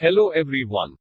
Hello everyone.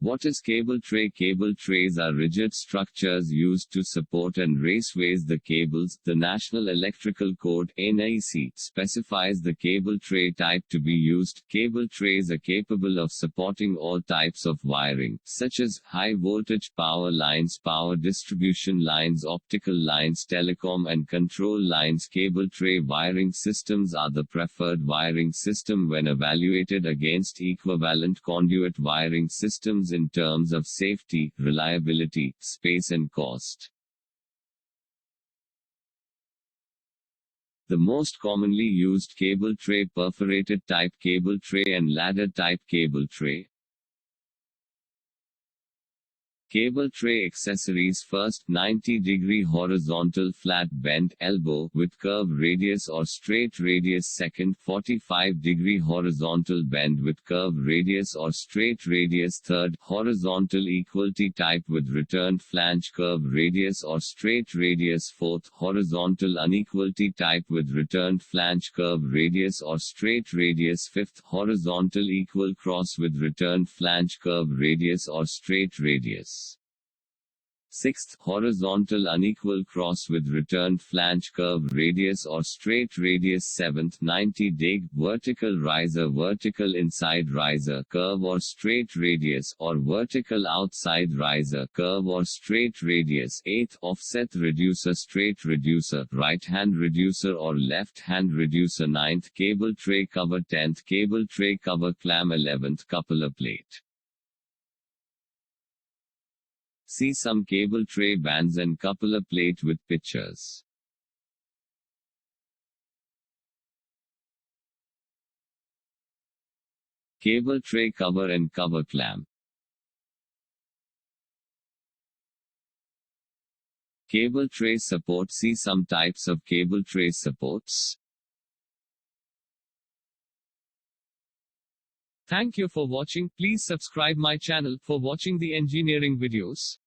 What is cable tray? Cable trays are rigid structures used to support and raceways the cables. The National Electrical Code (NEC) specifies the cable tray type to be used. Cable trays are capable of supporting all types of wiring, such as high voltage power lines, power distribution lines, optical lines, telecom and control lines. Cable tray wiring systems are the preferred wiring system when evaluated against equivalent conduit wiring systems in terms of safety, reliability, space and cost. The most commonly used cable tray: perforated type cable tray and ladder type cable tray. Cable tray accessories: first, 90-degree horizontal flat bend elbow with curve radius or straight radius. Second, 45-degree horizontal bend with curve radius or straight radius. Third, horizontal equality type with returned flange, curve radius or straight radius. Fourth, horizontal unequality type with returned flange, curve radius or straight radius. Fifth, horizontal equal cross with returned flange, curve radius or straight radius. Sixth, horizontal unequal cross with returned flange, curve radius or straight radius. Seventh, 90-degree vertical riser, vertical inside riser, curve or straight radius, or vertical outside riser, curve or straight radius. Eighth, offset reducer, straight reducer, right-hand reducer or left-hand reducer. Ninth, cable tray cover. 10th, cable tray cover clamp. 11th, coupler plate. See some cable tray bands and coupler plate with pictures. Cable tray cover and cover clamp. Cable tray support. See some types of cable tray supports. Thank you for watching. Please subscribe my channel for watching the engineering videos.